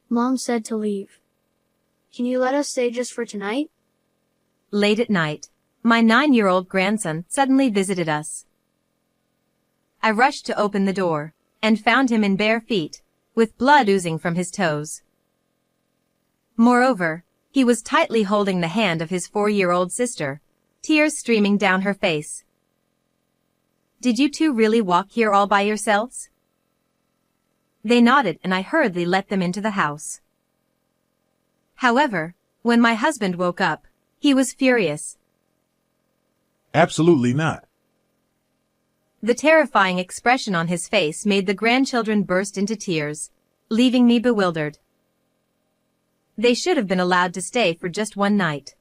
Mom said to leave. Can you let us stay just for tonight? Late at night, my 9-year-old grandson suddenly visited us. I rushed to open the door, and found him in bare feet, with blood oozing from his toes. Moreover, he was tightly holding the hand of his 4-year-old sister, tears streaming down her face. Did you two really walk here all by yourselves? They nodded and I hurriedly let them into the house. However, when my husband woke up, he was furious. Absolutely not. The terrifying expression on his face made the grandchildren burst into tears, leaving me bewildered. They should have been allowed to stay for just one night.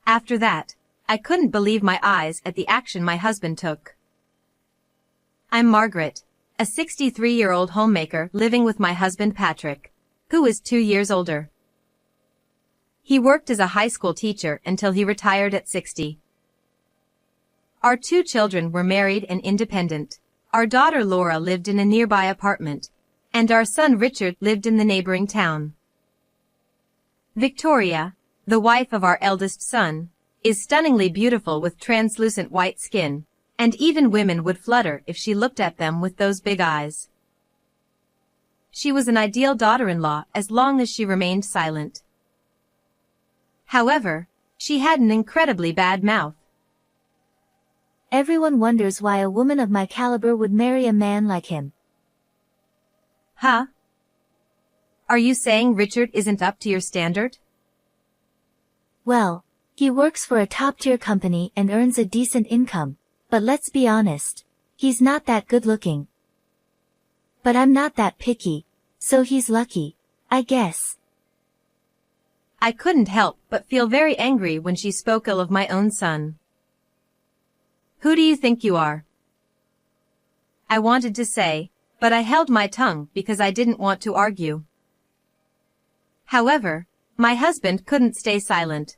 After that, I couldn't believe my eyes at the action my husband took. I'm Margaret, a 63-year-old homemaker living with my husband Patrick, who is 2 years older. He worked as a high school teacher until he retired at 60. Our 2 children were married and independent. Our daughter Laura lived in a nearby apartment, and our son Richard lived in the neighboring town. Victoria, the wife of our eldest son, is stunningly beautiful with translucent white skin, and even women would flutter if she looked at them with those big eyes. She was an ideal daughter-in-law as long as she remained silent. However, she had an incredibly bad mouth. Everyone wonders why a woman of my caliber would marry a man like him. Huh? Are you saying Richard isn't up to your standard? Well, he works for a top-tier company and earns a decent income, but let's be honest, he's not that good-looking. But I'm not that picky, so he's lucky, I guess. I couldn't help but feel very angry when she spoke ill of my own son. Who do you think you are? I wanted to say, but I held my tongue because I didn't want to argue. However, my husband couldn't stay silent.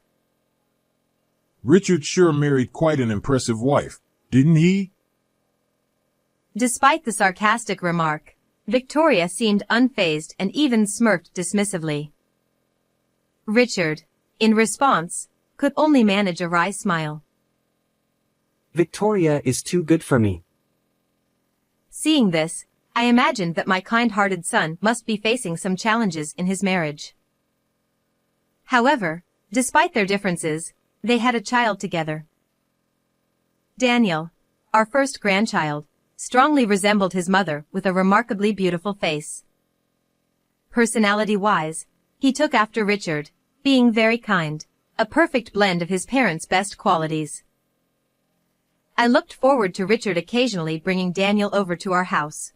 Richard sure married quite an impressive wife, didn't he? Despite the sarcastic remark, Victoria seemed unfazed and even smirked dismissively. Richard, in response, could only manage a wry smile. Victoria is too good for me. Seeing this, I imagined that my kind-hearted son must be facing some challenges in his marriage. However, despite their differences, they had a child together. Daniel, our first grandchild, strongly resembled his mother with a remarkably beautiful face. Personality-wise, he took after Richard, being very kind, a perfect blend of his parents' best qualities. I looked forward to Richard occasionally bringing Daniel over to our house.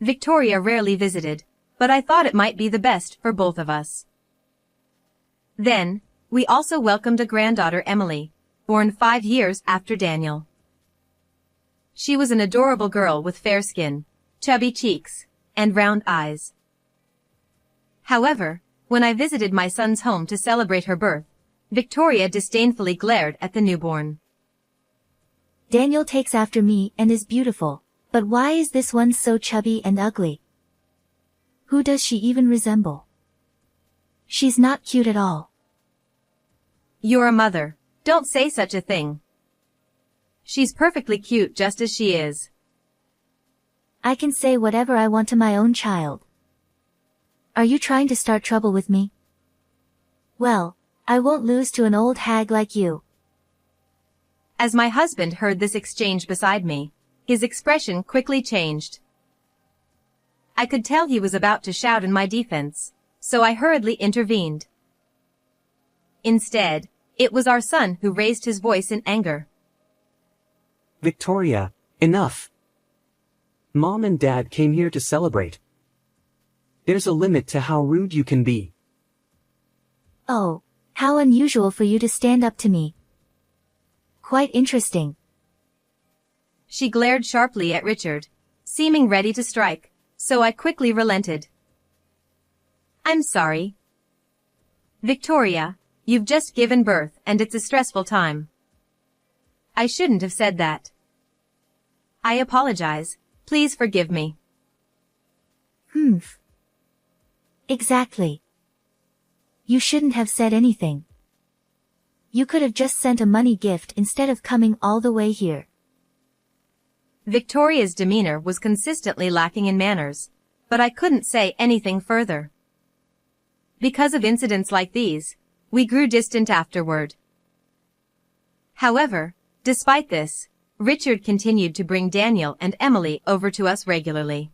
Victoria rarely visited, but I thought it might be the best for both of us. Then, we also welcomed a granddaughter Emily, born 5 years after Daniel. She was an adorable girl with fair skin, chubby cheeks, and round eyes. However, when I visited my son's home to celebrate her birth, Victoria disdainfully glared at the newborn. Daniel takes after me and is beautiful, but why is this one so chubby and ugly? Who does she even resemble? She's not cute at all. You're a mother, don't say such a thing. She's perfectly cute just as she is. I can say whatever I want to my own child. Are you trying to start trouble with me? Well, I won't lose to an old hag like you. As my husband heard this exchange beside me, his expression quickly changed. I could tell he was about to shout in my defense, so I hurriedly intervened. Instead, it was our son who raised his voice in anger. Victoria, enough. Mom and Dad came here to celebrate. There's a limit to how rude you can be. Oh, how unusual for you to stand up to me. Quite interesting. She glared sharply at Richard, seeming ready to strike, so I quickly relented. I'm sorry. Victoria, you've just given birth and it's a stressful time. I shouldn't have said that. I apologize, please forgive me. Exactly. You shouldn't have said anything. You could have just sent a money gift instead of coming all the way here. Victoria's demeanor was consistently lacking in manners, but I couldn't say anything further. Because of incidents like these, we grew distant afterward. However, despite this, Richard continued to bring Daniel and Emily over to us regularly.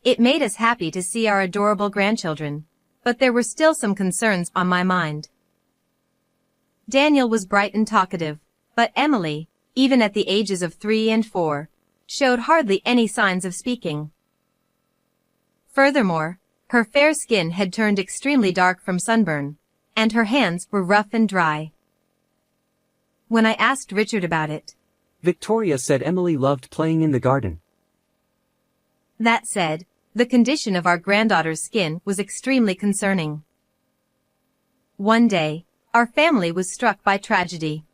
It made us happy to see our adorable grandchildren, but there were still some concerns on my mind. Daniel was bright and talkative, but Emily, even at the ages of 3 and 4, showed hardly any signs of speaking. Furthermore, her fair skin had turned extremely dark from sunburn, and her hands were rough and dry. When I asked Richard about it, Victoria said Emily loved playing in the garden. That said, the condition of our granddaughter's skin was extremely concerning. One day, our family was struck by tragedy.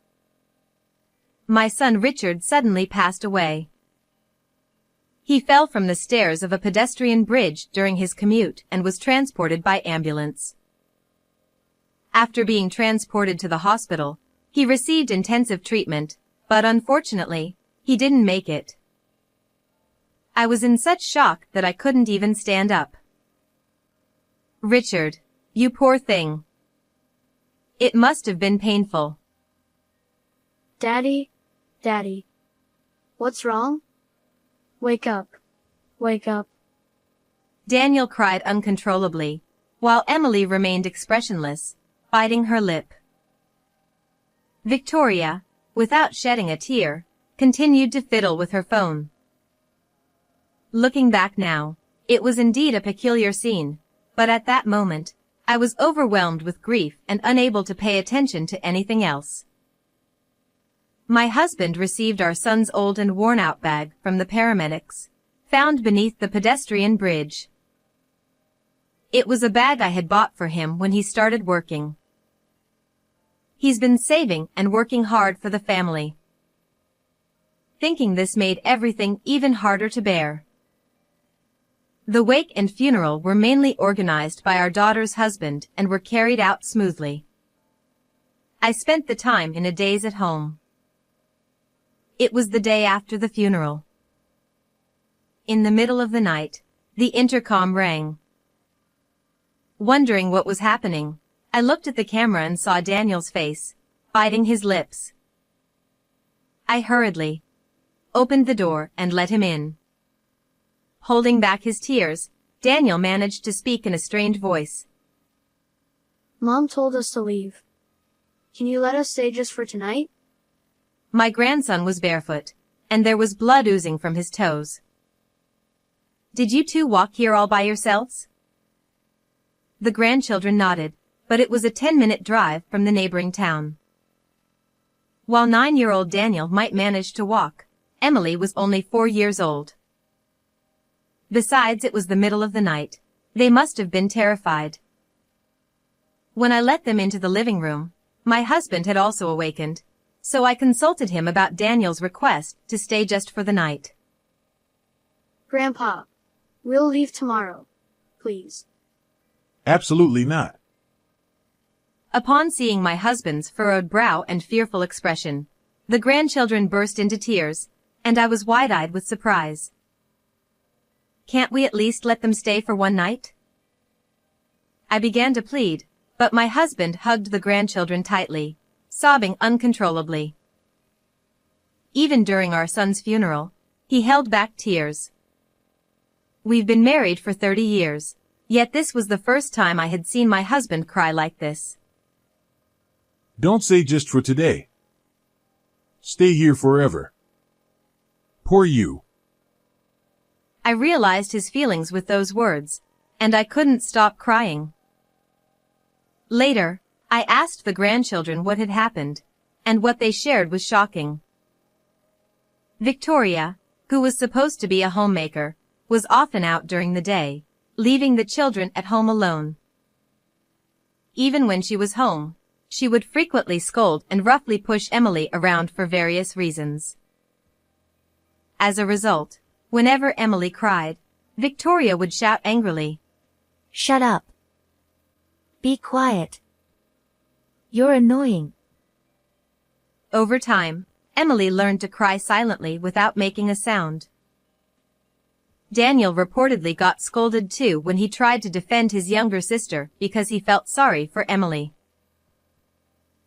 My son Richard suddenly passed away. He fell from the stairs of a pedestrian bridge during his commute and was transported by ambulance. After being transported to the hospital, he received intensive treatment, but unfortunately, he didn't make it. I was in such shock that I couldn't even stand up. Richard, you poor thing. It must have been painful. Daddy, Daddy. What's wrong? Wake up. Wake up. Daniel cried uncontrollably, while Emily remained expressionless, biting her lip. Victoria, without shedding a tear, continued to fiddle with her phone. Looking back now, it was indeed a peculiar scene, but at that moment, I was overwhelmed with grief and unable to pay attention to anything else. My husband received our son's old and worn-out bag from the paramedics, found beneath the pedestrian bridge. It was a bag I had bought for him when he started working. He's been saving and working hard for the family. Thinking this made everything even harder to bear. The wake and funeral were mainly organized by our daughter's husband and were carried out smoothly. I spent the time in a daze at home. It was the day after the funeral. In the middle of the night, the intercom rang. Wondering what was happening, I looked at the camera and saw Daniel's face, biting his lips. I hurriedly opened the door and let him in. Holding back his tears, Daniel managed to speak in a strained voice. Mom told us to leave. Can you let us stay just for tonight? My grandson was barefoot, and there was blood oozing from his toes. Did you two walk here all by yourselves? The grandchildren nodded, but it was a 10-minute drive from the neighboring town. While 9-year-old Daniel might manage to walk, Emily was only 4 years old. Besides, it was the middle of the night. They must have been terrified. When I let them into the living room, my husband had also awakened, so I consulted him about Daniel's request to stay just for the night. Grandpa, we'll leave tomorrow. Please. Absolutely not. Upon seeing my husband's furrowed brow and fearful expression, the grandchildren burst into tears, and I was wide-eyed with surprise. Can't we at least let them stay for one night? I began to plead, but my husband hugged the grandchildren tightly, sobbing uncontrollably. Even during our son's funeral, he held back tears. We've been married for 30 years, yet this was the first time I had seen my husband cry like this. Don't say just for today. Stay here forever. Poor you. I realized his feelings with those words, and I couldn't stop crying. Later, I asked the grandchildren what had happened, and what they shared was shocking. Victoria, who was supposed to be a homemaker, was often out during the day, leaving the children at home alone. Even when she was home, she would frequently scold and roughly push Emily around for various reasons. As a result, whenever Emily cried, Victoria would shout angrily, Shut up. Be quiet. You're annoying. Over time, Emily learned to cry silently without making a sound. Daniel reportedly got scolded too when he tried to defend his younger sister because he felt sorry for Emily.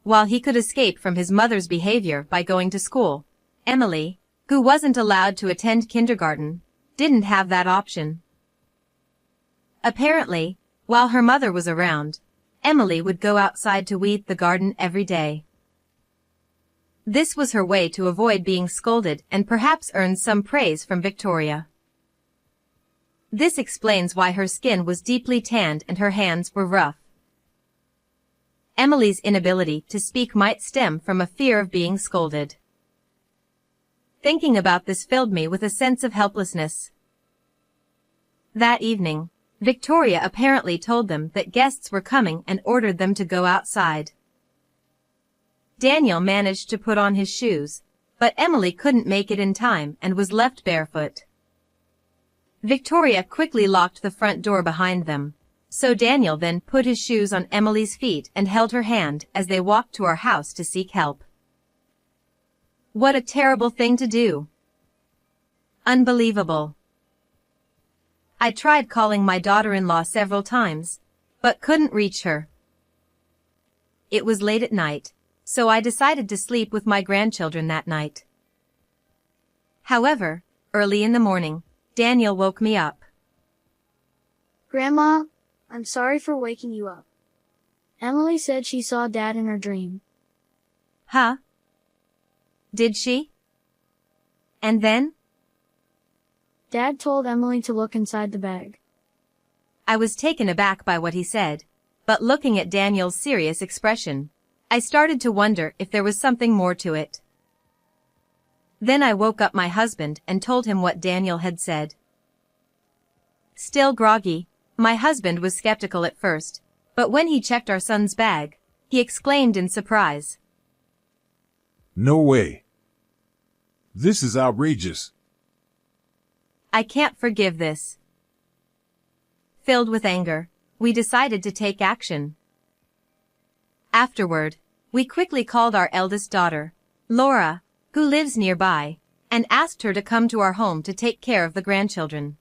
While he could escape from his mother's behavior by going to school, Emily, who wasn't allowed to attend kindergarten, didn't have that option. Apparently, while her mother was around, Emily would go outside to weed the garden every day. This was her way to avoid being scolded and perhaps earn some praise from Victoria. This explains why her skin was deeply tanned and her hands were rough. Emily's inability to speak might stem from a fear of being scolded. Thinking about this filled me with a sense of helplessness. That evening, Victoria apparently told them that guests were coming and ordered them to go outside. Daniel managed to put on his shoes, but Emily couldn't make it in time and was left barefoot. Victoria quickly locked the front door behind them, so Daniel then put his shoes on Emily's feet and held her hand as they walked to our house to seek help. What a terrible thing to do. Unbelievable. I tried calling my daughter-in-law several times, but couldn't reach her. It was late at night, so I decided to sleep with my grandchildren that night. However, early in the morning, Daniel woke me up. Grandma, I'm sorry for waking you up. Emily said she saw Dad in her dream. Huh? Did she? And then? Dad told Emily to look inside the bag. I was taken aback by what he said, but looking at Daniel's serious expression, I started to wonder if there was something more to it. Then I woke up my husband and told him what Daniel had said. Still groggy, my husband was skeptical at first, but when he checked our son's bag, he exclaimed in surprise. No way. This is outrageous. I can't forgive this. Filled with anger, we decided to take action. Afterward, we quickly called our eldest daughter, Laura, who lives nearby, and asked her to come to our home to take care of the grandchildren.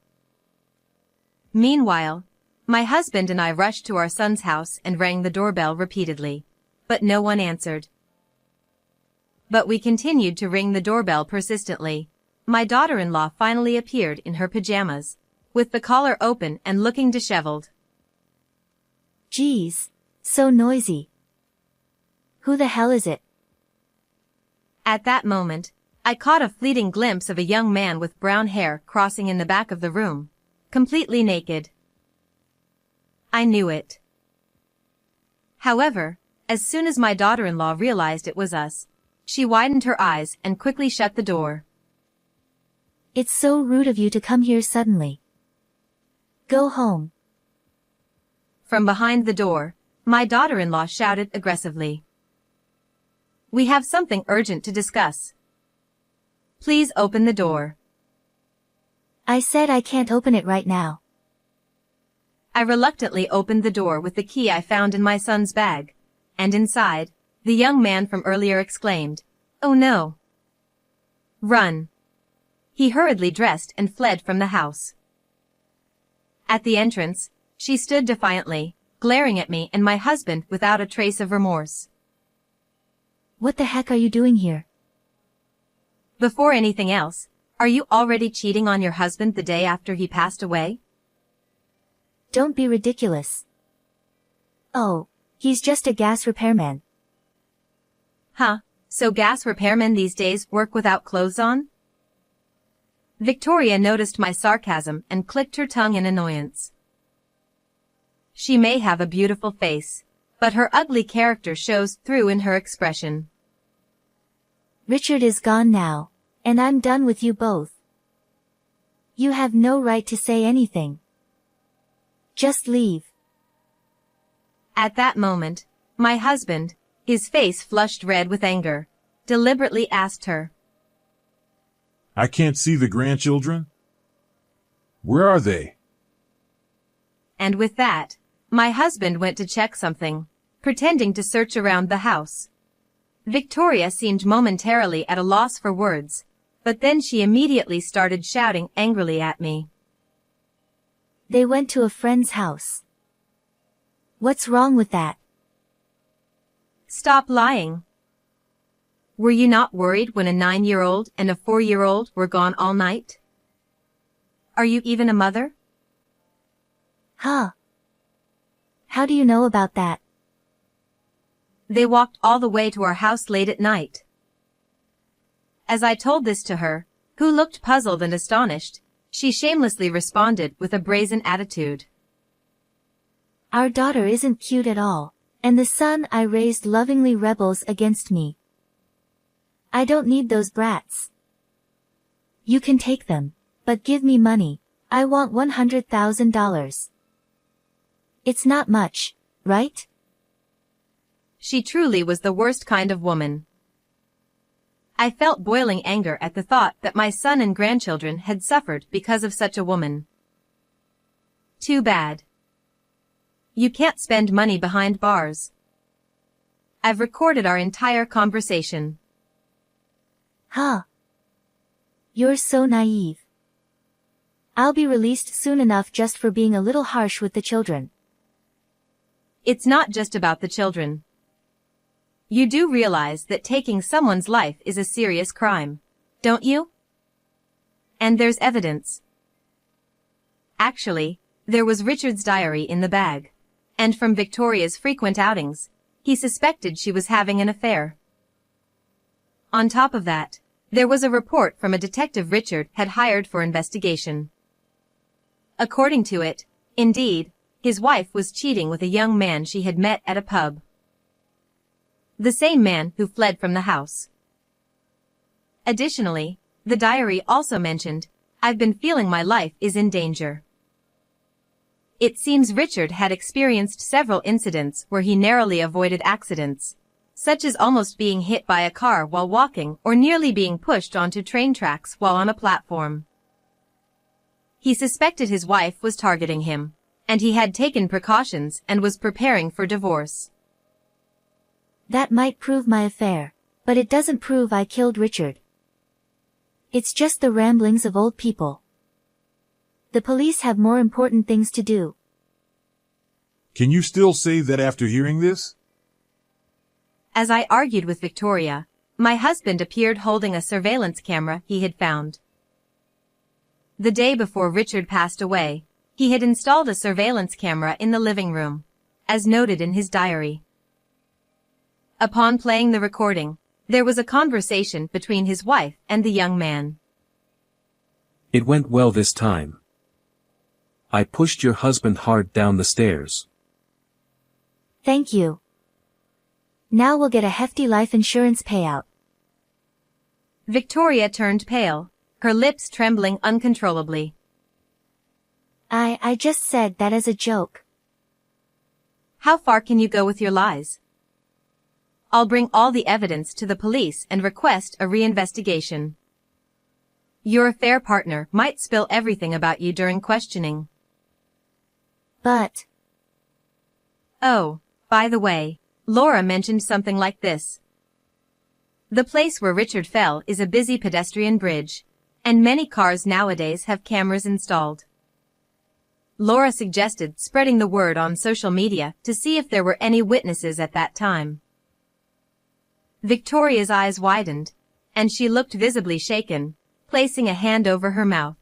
Meanwhile, my husband and I rushed to our son's house and rang the doorbell repeatedly, but no one answered. But we continued to ring the doorbell persistently. My daughter-in-law finally appeared in her pajamas, with the collar open and looking disheveled. Geez, so noisy. Who the hell is it? At that moment, I caught a fleeting glimpse of a young man with brown hair crossing in the back of the room, completely naked. I knew it. However, as soon as my daughter-in-law realized it was us, she widened her eyes and quickly shut the door. It's so rude of you to come here suddenly. Go home. From behind the door, my daughter-in-law shouted aggressively. We have something urgent to discuss. Please open the door. I said I can't open it right now. I reluctantly opened the door with the key I found in my son's bag, and inside, the young man from earlier exclaimed, "Oh no! Run!" He hurriedly dressed and fled from the house. At the entrance, she stood defiantly, glaring at me and my husband without a trace of remorse. What the heck are you doing here? Before anything else, are you already cheating on your husband the day after he passed away? Don't be ridiculous. Oh, he's just a gas repairman. Huh, so gas repairmen these days work without clothes on? Victoria noticed my sarcasm and clicked her tongue in annoyance. She may have a beautiful face, but her ugly character shows through in her expression. Richard is gone now, and I'm done with you both. You have no right to say anything. Just leave. At that moment, my husband, his face flushed red with anger, deliberately asked her, I can't see the grandchildren? Where are they? and with that, my husband went to check something, pretending to search around the house. Victoria seemed momentarily at a loss for words, but then she immediately started shouting angrily at me. They went to a friend's house. What's wrong with that? Stop lying. Were you not worried when a 9-year-old and a 4-year-old were gone all night? Are you even a mother? Huh. How do you know about that? They walked all the way to our house late at night. As I told this to her, who looked puzzled and astonished, she shamelessly responded with a brazen attitude. Our daughter isn't cute at all, and the son I raised lovingly rebels against me. I don't need those brats. You can take them, but give me money. I want $100,000. It's not much, right? She truly was the worst kind of woman. I felt boiling anger at the thought that my son and grandchildren had suffered because of such a woman. Too bad. You can't spend money behind bars. I've recorded our entire conversation. Huh. You're so naive. I'll be released soon enough just for being a little harsh with the children. It's not just about the children. You do realize that taking someone's life is a serious crime, don't you? And there's evidence. Actually, there was Richard's diary in the bag, and from Victoria's frequent outings, he suspected she was having an affair. On top of that, there was a report from a detective Richard had hired for investigation. According to it, indeed, his wife was cheating with a young man she had met at a pub. The same man who fled from the house. Additionally, the diary also mentioned, "I've been feeling my life is in danger." It seems Richard had experienced several incidents where he narrowly avoided accidents, such as almost being hit by a car while walking or nearly being pushed onto train tracks while on a platform. He suspected his wife was targeting him, and he had taken precautions and was preparing for divorce. That might prove my affair, but it doesn't prove I killed Richard. It's just the ramblings of old people. The police have more important things to do. Can you still say that after hearing this? As I argued with Victoria, my husband appeared holding a surveillance camera he had found. The day before Richard passed away, he had installed a surveillance camera in the living room, as noted in his diary. Upon playing the recording, there was a conversation between his wife and the young man. It went well this time. I pushed your husband hard down the stairs. Thank you. Now we'll get a hefty life insurance payout. Victoria turned pale, her lips trembling uncontrollably. I just said that as a joke. How far can you go with your lies? I'll bring all the evidence to the police and request a reinvestigation. Your affair partner might spill everything about you during questioning. But... Oh, by the way, Laura mentioned something like this. The place where Richard fell is a busy pedestrian bridge, and many cars nowadays have cameras installed. Laura suggested spreading the word on social media to see if there were any witnesses at that time. Victoria's eyes widened, and she looked visibly shaken, placing a hand over her mouth.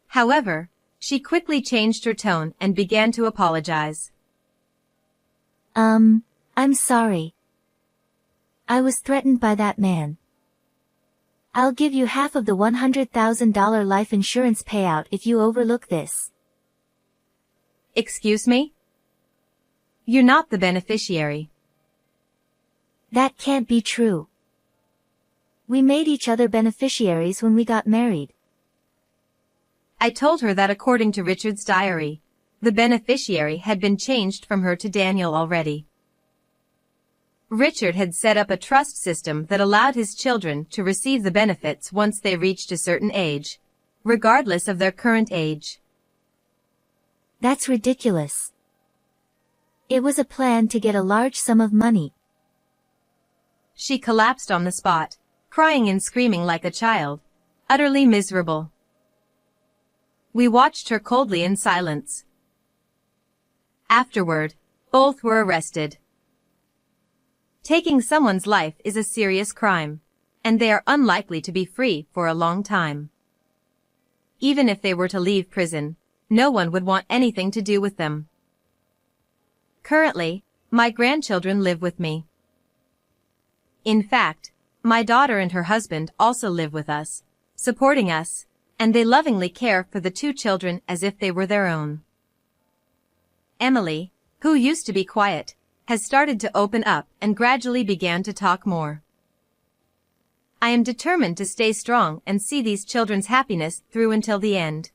However, she quickly changed her tone and began to apologize. I'm sorry. I was threatened by that man. I'll give you half of the $100,000 life insurance payout if you overlook this. Excuse me? You're not the beneficiary. That can't be true. We made each other beneficiaries when we got married. I told her that according to Richard's diary, the beneficiary had been changed from her to Daniel already. Richard had set up a trust system that allowed his children to receive the benefits once they reached a certain age, regardless of their current age. That's ridiculous. It was a plan to get a large sum of money. She collapsed on the spot, crying and screaming like a child, utterly miserable. We watched her coldly in silence. Afterward, both were arrested. Taking someone's life is a serious crime, and they are unlikely to be free for a long time. Even if they were to leave prison, no one would want anything to do with them. Currently, my grandchildren live with me. In fact, my daughter and her husband also live with us, supporting us, and they lovingly care for the two children as if they were their own. Emily, who used to be quiet, has started to open up and gradually began to talk more. I am determined to stay strong and see these children's happiness through until the end.